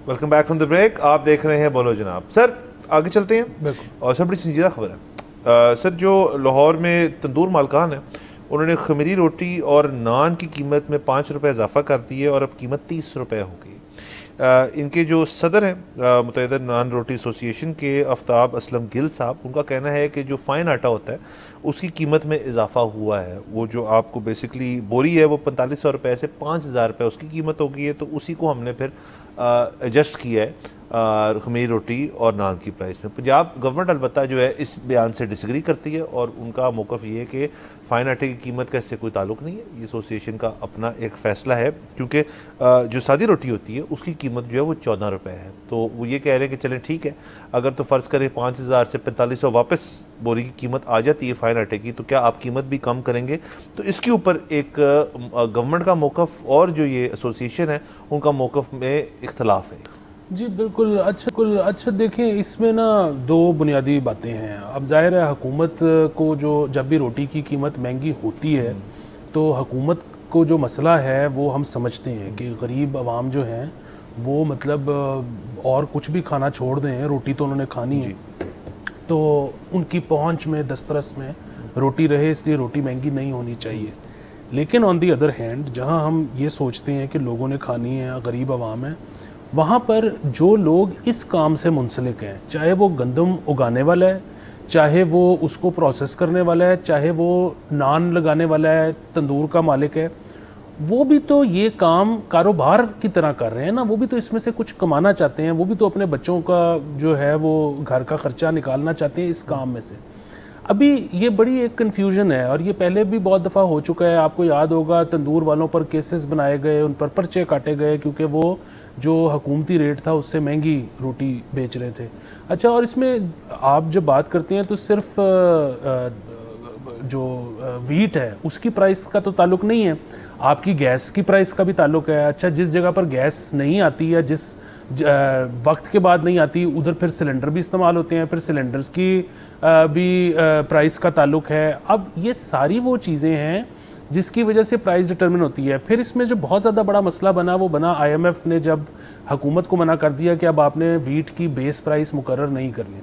Welcome back from the break. आप देख रहे हैं बोलो जनाब। सर आगे चलते हैं और सर बड़ी संजीदा खबर है। सर जो लाहौर में तंदूर मालकान है उन्होंने खमीरी रोटी और नान की कीमत में 5 रुपये इजाफा कर दी है और अब कीमत 30 रुपये हो गई। इनके जो सदर हैं मुत्तहिदा नान रोटी एसोसिएशन के आफ्ताब असलम गिल साहब, उनका कहना है कि जो फ़ाइन आटा होता है उसकी कीमत में इजाफा हुआ है। वो जो आपको बेसिकली बोरी है वो 4500 रुपये से 5000 रुपये उसकी कीमत हो गई है, तो उसी को हमने फिर एडजस्ट किया है खमीरी रोटी और नान की प्राइस में। पंजाब गवर्नमेंट अलबत्ता जो है इस बयान से डिसग्री करती है और उनका मौक़िफ़ ये है कि फ़ाइन आटे की कीमत का इससे कोई ताल्लुक नहीं है, ये एसोसिएशन का अपना एक फ़ैसला है, क्योंकि जो सादी रोटी होती है उसकी कीमत जो है वो 14 रुपये है। तो वो ये कह रहे हैं कि चलें ठीक है, अगर तो फ़र्ज़ करें 5000 से 4500 वापस बोरी की कीमत आ जाती है फ़ाइन आटे की, तो क्या आप कीमत भी कम करेंगे? तो इसके ऊपर एक गवर्नमेंट का मौक़िफ़ और जो ये एसोसिएशन है उनका मौक़िफ़ में इख्तलाफ है। जी बिल्कुल। अच्छा देखें, इसमें ना दो बुनियादी बातें हैं। अब जाहिर है हुकूमत को जो जब भी रोटी की कीमत महंगी होती है तो हुकूमत को जो मसला है वो हम समझते हैं कि गरीब आवाम जो हैं वो मतलब और कुछ भी खाना छोड़ दें, रोटी तो उन्होंने खानी है, तो उनकी पहुंच में दस्तरस में रोटी रहे, इसलिए रोटी महंगी नहीं होनी चाहिए। लेकिन ऑन दी अदर हैंड जहां हम ये सोचते हैं कि लोगों ने खानी है, गरीब आवाम है, वहाँ पर जो लोग इस काम से मुंसलिक हैं, चाहे वो गंदम उगाने वाला है, चाहे वो उसको प्रोसेस करने वाला है, चाहे वो नान लगाने वाला है, तंदूर का मालिक है, वो भी तो ये काम कारोबार की तरह कर रहे हैं ना। वो भी तो इसमें से कुछ कमाना चाहते हैं, वो भी तो अपने बच्चों का जो है वो घर का खर्चा निकालना चाहते हैं इस काम में से। अभी ये बड़ी एक कन्फ्यूजन है और ये पहले भी बहुत दफ़ा हो चुका है। आपको याद होगा तंदूर वालों पर केसेस बनाए गए, उन पर पर्चे काटे गए क्योंकि वो जो हुकूमती रेट था उससे महंगी रोटी बेच रहे थे। अच्छा, और इसमें आप जब बात करते हैं तो सिर्फ जो वीट है उसकी प्राइस का तो ताल्लुक नहीं है, आपकी गैस की प्राइस का भी ताल्लुक है। अच्छा, जिस जगह पर गैस नहीं आती है, जिस वक्त के बाद नहीं आती, उधर फिर सिलेंडर भी इस्तेमाल होते हैं, फिर सिलेंडर्स की भी प्राइस का ताल्लुक है। अब ये सारी वो चीज़ें हैं जिसकी वजह से प्राइस डिटरमिन होती है। फिर इसमें जो बहुत ज़्यादा बड़ा मसला बना वो बना IMF ने जब हुकूमत को मना कर दिया कि अब आपने वीट की बेस प्राइस मुकर्रर नहीं करनी।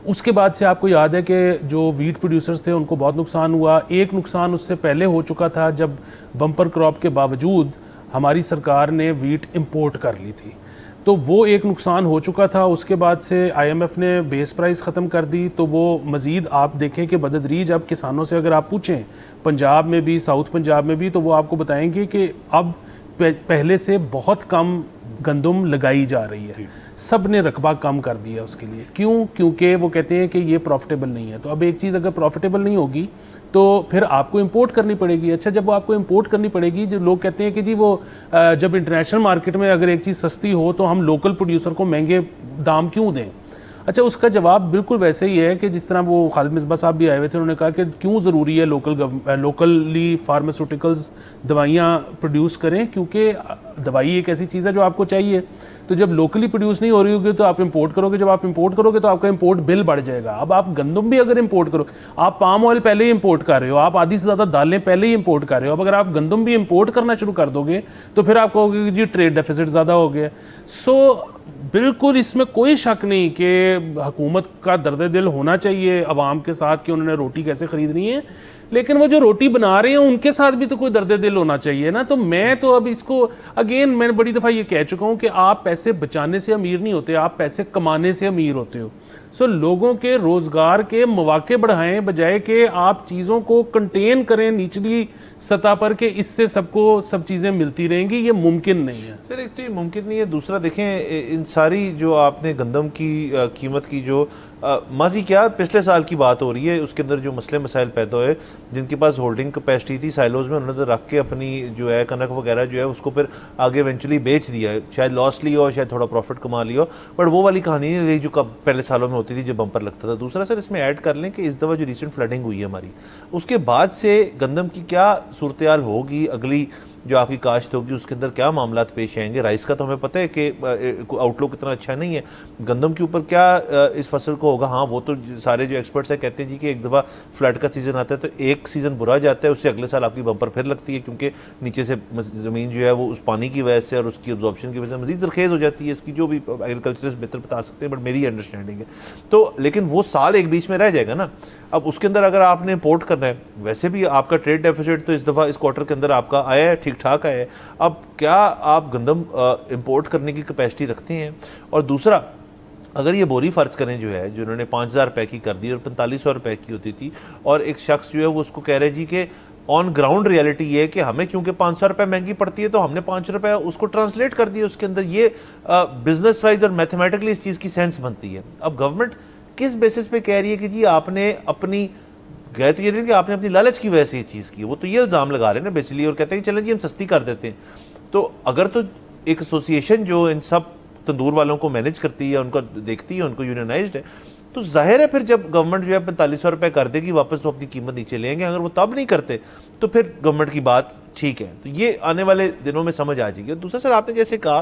उसके बाद से आपको याद है कि जो वीट प्रोड्यूसर्स थे उनको बहुत नुकसान हुआ। एक नुकसान उससे पहले हो चुका था जब बम्पर क्रॉप के बावजूद हमारी सरकार ने वीट इंपोर्ट कर ली थी, तो वो एक नुकसान हो चुका था। उसके बाद से IMF ने बेस प्राइस ख़त्म कर दी, तो वो मज़ीद आप देखें कि बदतदरीज अब किसानों से अगर आप पूछें पंजाब में भी, साउथ पंजाब में भी, तो वो आपको बताएंगे कि अब पहले से बहुत कम गंदम लगाई जा रही है। सब ने रकबा कम कर दिया उसके लिए। क्यों? क्योंकि वो कहते हैं कि ये प्रॉफिटेबल नहीं है। तो अब एक चीज़ अगर प्रॉफिटेबल नहीं होगी तो फिर आपको इंपोर्ट करनी पड़ेगी। अच्छा, जब वो आपको इंपोर्ट करनी पड़ेगी, जो लोग कहते हैं कि जी वो जब इंटरनेशनल मार्केट में अगर एक चीज़ सस्ती हो तो हम लोकल प्रोड्यूसर को महंगे दाम क्यों दें? अच्छा, उसका जवाब बिल्कुल वैसे ही है कि जिस तरह वो खालिद मिसबा साहब भी आए हुए थे, उन्होंने कहा कि क्यों ज़रूरी है लोकली फार्मास्यूटिकल्स दवाइयाँ प्रोड्यूस करें, क्योंकि दवाई एक ऐसी चीज़ है जो आपको चाहिए। तो जब लोकली प्रोड्यूस नहीं हो रही होगी तो आप इंपोर्ट करोगे, जब आप इंपोर्ट करोगे तो आपका इंपोर्ट बिल बढ़ जाएगा। अब आप गंदम भी अगर इंपोर्ट करो, आप पाम ऑयल पहले ही इंपोर्ट कर रहे हो, आप आधी से ज़्यादा दालें पहले ही इंपोर्ट कर रहे हो, अब अगर आप गंदम भी इंपोर्ट करना शुरू कर दोगे तो फिर आप कहोगे कि जी ट्रेड डेफिसिट ज़्यादा हो गया। सो बिल्कुल इसमें कोई शक नहीं कि हुकूमत का दर्द दिल होना चाहिए अवाम के साथ कि उन्होंने रोटी कैसे ख़रीदनी है, लेकिन वो जो रोटी बना रहे हैं उनके साथ भी तो कोई दर्द दिल होना चाहिए ना। तो मैं तो अब इसको अगेन मैंने बड़ी दफ़ा ये कह चुका हूँ कि आप पैसे बचाने से अमीर नहीं होते, आप पैसे कमाने से अमीर होते हो। सो लोगों के रोज़गार के मौके बढ़ाएं बजाय कि आप चीज़ों को कंटेन करें निचली सतह पर कि इससे सबको सब चीज़ें मिलती रहेंगी। ये मुमकिन नहीं है सर। एक तो ये मुमकिन नहीं है, दूसरा देखें इन सारी जो आपने गंदम की कीमत की जो माजी क्या पिछले साल की बात हो रही है, उसके अंदर जो मसले मसाइल पैदा हुए, जिनके पास होल्डिंग कैपेसिटी थी साइलोज में, उन्होंने तो रख के अपनी जो है कनक वगैरह जो है उसको फिर आगे इवेंचुअली बेच दिया है। शायद लॉस लिया हो, शायद थोड़ा प्रॉफिट कमा लिया हो, बट वो वाली कहानी नहीं रही जो कब पहले सालों में होती थी जब बम्पर लगता था। दूसरा सर इसमें ऐड कर लें कि इस दफ़ा जो रिसेंट फ्लडिंग हुई है हमारी, उसके बाद से गंदम की क्या सूरत हाल होगी, अगली जो आपकी काश्त होगी उसके अंदर क्या मामला पेश आएंगे। राइस का तो हमें पता है कि आउटलुक इतना अच्छा नहीं है, गंदम के ऊपर क्या इस फसल को होगा। हाँ, वो तो सारे जो एक्सपर्ट्स हैं कहते हैं जी कि एक दफ़ा फ्लड का सीज़न आता है तो एक सीज़न बुरा जाता है, उससे अगले साल आपकी बम्पर फिर लगती है, क्योंकि नीचे से ज़मीन जो है वो उस पानी की वजह से और उसकी अब्जॉर्प्शन की वजह से मज़ीद ज़रखेज़ हो जाती है। इसकी जो भी एग्रीकल्चरिस्ट बेहतर बता सकते हैं, बट मेरी अंडरस्टैंडिंग है तो। लेकिन वो साल एक बीच में रह जाएगा ना। अब उसके अंदर अगर आपने इंपोर्ट करना है, वैसे भी आपका ट्रेड डेफिसिट तो इस दफ़ा इस क्वार्टर के अंदर आपका आया है, ठीक ठाक आया है। अब क्या आप गंदम इंपोर्ट करने की कैपेसिटी रखते हैं? और दूसरा, अगर ये बोरी फ़र्ज करें जो है, जो उन्होंने 5000 रुपये की कर दी और 4500 रुपये की होती थी, और एक शख्स जो है वो उसको कह रहे जी कि ऑन ग्राउंड रियलिटी ये है कि हमें क्योंकि 500 रुपये महंगी पड़ती है तो हमने 5 रुपये उसको ट्रांसलेट कर दिया उसके अंदर। ये बिजनेस वाइज और मैथमेटिकली इस चीज़ की सेंस बनती है। अब गवर्नमेंट किस बेसिस पे कह रही है कि जी आपने अपनी गए, तो ये नहीं कि आपने अपनी लालच की वजह से ये चीज़ की, वो तो ये इल्ज़ाम लगा रहे हैं ना बेसिकली, और कहते हैं कि चलें जी हम सस्ती कर देते हैं। तो अगर तो एक एसोसिएशन जो इन सब तंदूर वालों को मैनेज करती है, उनको देखती है, उनको यूनियनाइज्ड है, तो जाहिर है फिर जब गवर्नमेंट जो है 4500 रुपये कर देगी वापस, तो अपनी कीमत नीचे लेंगे। अगर वो तब नहीं करते तो फिर गवर्नमेंट की बात ठीक है, तो ये आने वाले दिनों में समझ आ जाएगी। दूसरा सर, आपने जैसे कहा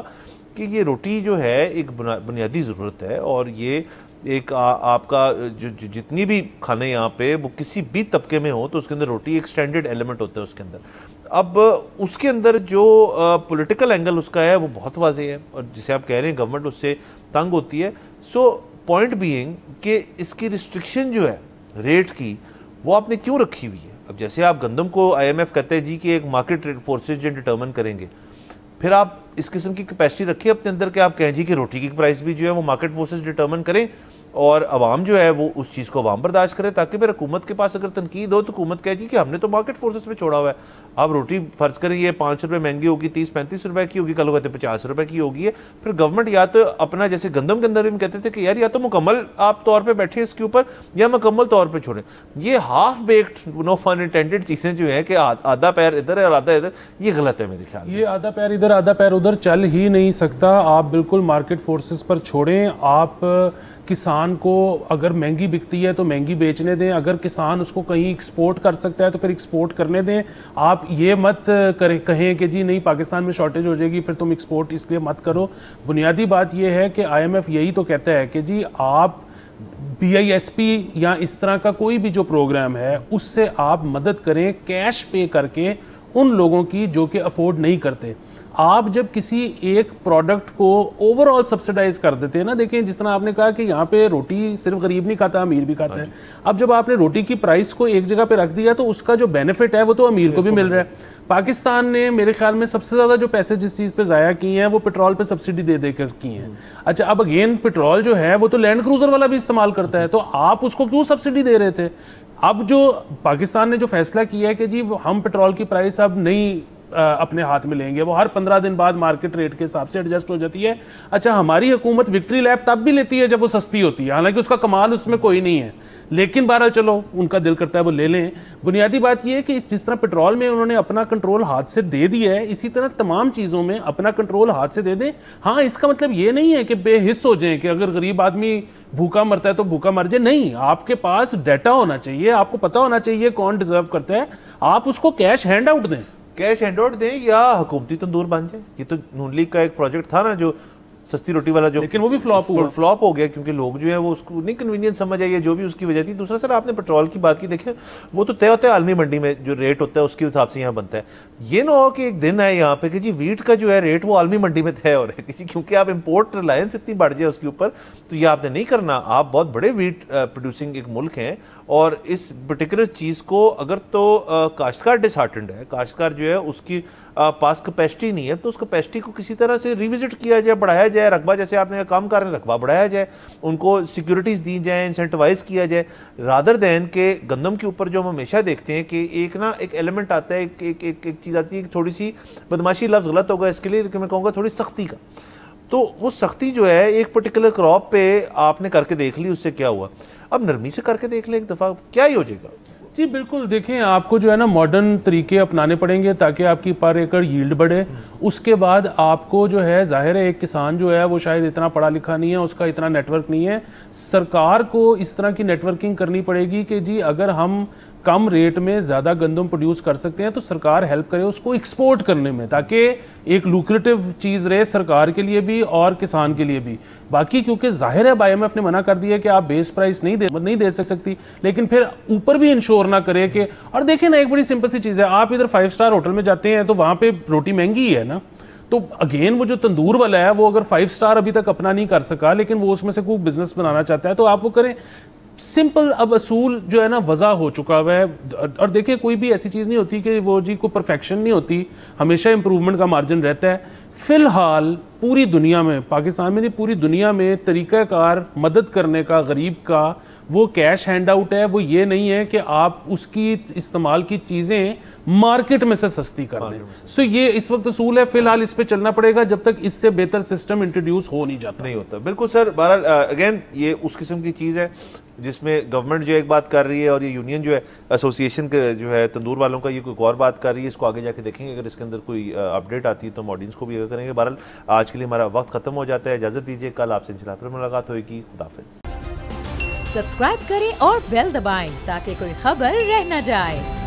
कि ये रोटी जो है एक बुनियादी ज़रूरत है, और ये एक आपका जो जितनी भी खाने यहाँ पे वो किसी भी तबके में हो तो उसके अंदर रोटी एक स्टैंडर्ड एलिमेंट होता है उसके अंदर। अब उसके अंदर जो पॉलिटिकल एंगल उसका है वो बहुत वाज़ेह है, और जिसे आप कह रहे हैं गवर्नमेंट उससे तंग होती है। सो पॉइंट बीइंग कि इसकी रिस्ट्रिक्शन जो है रेट की, वो आपने क्यों रखी हुई है? अब जैसे आप गंदम को IMF कहते हैं जी कि एक मार्केट रेट फोर्सेज जो डिटर्मिन करेंगे, फिर आप इस किस्म की कैपेसिटी रखिए अपने अंदर कि आप कहें जी कि रोटी की प्राइस भी जो है वो मार्केट फोर्सेज डिटर्मिन करें, और अवाम जो है वो उस चीज़ को अवाम बर्दाश्त करे, ताकि फिर हुकूमत के पास अगर तनकीद हो तो हुकूमत कहे जी कि हमने तो मार्केट फोर्सेस पे छोड़ा हुआ है। आप रोटी फ़र्ज करें ये 5 रुपये महंगी होगी, 30-35 रुपये की होगी, कल को कहते 50 रुपये की होगी है। फिर गवर्नमेंट या तो अपना, जैसे गंदम के अंदर भी कहते थे कि यार या तो मुकम्मल आप तौर पर बैठे इसके ऊपर या मुकम्मल तौर पर छोड़ें। ये half baked no pun intended चीज़ें जो है कि आधा पैर इधर है और आधा इधर, ये गलत है मेरे ख्याल। ये आधा पैर इधर आधा पैर उधर चल ही नहीं सकता। आप बिल्कुल मार्केट फोर्सेस पर छोड़ें। आप किसान को अगर महंगी बिकती है तो महंगी बेचने दें, अगर किसान उसको कहीं एक्सपोर्ट कर सकता है तो फिर एक्सपोर्ट करने दें। आप ये मत कहें कि जी नहीं पाकिस्तान में शॉर्टेज हो जाएगी फिर तुम एक्सपोर्ट इसलिए मत करो। बुनियादी बात यह है कि IMF यही तो कहता है कि जी आप BISP या इस तरह का कोई भी जो प्रोग्राम है उससे आप मदद करें कैश पे करके उन लोगों की जो कि अफोर्ड नहीं करते। आप जब किसी एक प्रोडक्ट को ओवरऑल सब्सिडाइज कर देते हैं ना, देखें जिस तरह आपने कहा कि यहाँ पे रोटी सिर्फ गरीब नहीं खाता, अमीर भी खाता है। अब जब आपने रोटी की प्राइस को एक जगह पे रख दिया तो उसका जो बेनिफिट है वो तो अमीर को भी मिल रहा है। पाकिस्तान ने मेरे ख्याल में सबसे ज़्यादा जो पैसे जिस चीज़ पे ज़ाया किए हैं वो पेट्रोल पे सब्सिडी दे देकर की हैं। अच्छा, अब अगेन पेट्रोल जो है वो तो लैंड क्रूजर वाला भी इस्तेमाल करता है, तो आप उसको क्यों सब्सिडी दे रहे थे? अब जो पाकिस्तान ने जो फैसला किया है कि जी हम पेट्रोल की प्राइस अब नहीं अपने हाथ में लेंगे, वो हर 15 दिन बाद मार्केट रेट के हिसाब से एडजस्ट हो जाती है। अच्छा, हमारी हुकूमत विक्ट्री लैप तब भी लेती है जब वो सस्ती होती है, हालांकि उसका कमाल उसमें कोई नहीं है, लेकिन बहरहाल चलो उनका दिल करता है वो ले लें। बुनियादी बात यह है कि जिस तरह पेट्रोल में उन्होंने अपना कंट्रोल हाथ से दे दिया है, इसी तरह तमाम चीज़ों में अपना कंट्रोल हाथ से दे दें। हाँ, इसका मतलब ये नहीं है कि बेहिस हो जाएं कि अगर गरीब आदमी भूखा मरता है तो भूखा मर जाए। नहीं, आपके पास डाटा होना चाहिए, आपको पता होना चाहिए कौन डिजर्व करता है, आप उसको कैश हैंड आउट दें, कैश हैंड आउट दें या हुकूमती तंदूर बन जाए। ये तो नून लीग का एक प्रोजेक्ट था ना जो सस्ती रोटी वाला, जो लेकिन वो भी फ्लॉप हो गया क्योंकि लोग जो है वो उसको नहीं कन्वीनियंस समझ आई है, जो भी उसकी वजह थी। दूसरा सर, आपने पेट्रोल की बात की, देखें वो तो तय होता है आलमी मंडी में जो रेट होता है उसके हिसाब से यहाँ बनता है। ये ना हो कि एक दिन है यहाँ पे कि जी वीट का जो है रेट वो आलमी मंडी में तय हो रहा है क्योंकि आप इम्पोर्ट रिलायंस इतनी बढ़ जाए उसके ऊपर, तो ये आपने नहीं करना। आप बहुत बड़े वीट प्रोड्यूसिंग एक मुल्क हैं, और इस पर्टिकुलर चीज़ को अगर तो काश्तकार डिसहार्टेंड है, काश्तकार जो है उसकी पास कैपेसिटी नहीं है, तो उस कैपेसिटी को किसी तरह से रिविजिट किया जाए, बढ़ाया जाए। रकबा जैसे आपने काम कर रहे हैं, रकबा बढ़ाया जाए, उनको सिक्योरिटीज़ दी जाए, इंसेंटिवाइज किया जाए, रादर दैन के गंदम के ऊपर जो हम हमेशा देखते हैं कि एक एलिमेंट आता है, एक चीज़ आती है, थोड़ी सी बदमाशी, लफ्ज़ गलत होगा इसके लिए, लेकिन मैं कहूँगा थोड़ी सख्ती का। तो वो सख्ती जो है एक पर्टिकुलर क्रॉप पे आपने करके देख ली, उससे क्या हुआ? अब नरमी से करके देख ले एक दफ़ा, क्या ही हो जाएगा? जी बिल्कुल, देखें आपको जो है ना मॉडर्न तरीके अपनाने पड़ेंगे ताकि आपकी पर एकड़ यील्ड बढ़े। उसके बाद आपको जो है जाहिर है एक किसान जो है वो शायद इतना पढ़ा लिखा नहीं है, उसका इतना नेटवर्क नहीं है। सरकार को इस तरह की नेटवर्किंग करनी पड़ेगी कि जी अगर हम कम रेट में ज़्यादा गंदम प्रोड्यूस कर सकते हैं तो सरकार हेल्प करे उसको एक्सपोर्ट करने में, ताकि एक लुक्रेटिव चीज़ रहे सरकार के लिए भी और किसान के लिए भी। बाकी क्योंकि जाहिर है IMF ने मना कर दिया कि आप बेस प्राइस नहीं दे सकती, लेकिन फिर ऊपर भी इंश्योर ना करे कि, और देखें ना एक बड़ी सिंपल सी चीज़ है, आप इधर 5 स्टार होटल में जाते हैं तो वहाँ पे रोटी महंगी है ना, तो अगेन वो जो तंदूर वाला है वो अगर 5 स्टार अभी तक अपना नहीं कर सका लेकिन वो उसमें से कोई बिजनेस बनाना चाहता है तो आप वो करें। सिंपल अब असूल जो है ना वज़ा हो चुका हुआ है। और देखिए कोई भी ऐसी चीज़ नहीं होती कि वो जी को परफेक्शन नहीं होती, हमेशा इंप्रूवमेंट का मार्जिन रहता है। फ़िलहाल पूरी दुनिया में, पाकिस्तान में नहीं पूरी दुनिया में तरीक़ाकार मदद करने का गरीब का वो कैश हैंड आउट है, वो ये नहीं है कि आप उसकी इस्तेमाल की चीज़ें मार्केट में से सस्ती कर लें। सो ये इस वक्त असूल है, फ़िलहाल इस पे चलना पड़ेगा जब तक इससे बेहतर सिस्टम इंट्रोड्यूस हो नहीं जाता। नहीं होता, बिल्कुल सर। बहरहाल अगेन ये उस किस्म की चीज़ है जिसमें गवर्नमेंट जो एक बात कर रही है और ये यूनियन जो है एसोसिएशन के जो है तंदूर वालों का ये कोई और बात कर रही है। इसको आगे जाके देखेंगे, अगर इसके अंदर कोई अपडेट आती है तो हम ऑडियंस को भी अगर करेंगे। बहरहाल आज के लिए हमारा वक्त खत्म हो जाता है, इजाज़त दीजिए, कल आपसे इंशाल्लाह फिर मुलाकात होगी। खुदा हाफिज़। सब्सक्राइब करें और बेल दबाएं ताकि कोई खबर रह न जाए।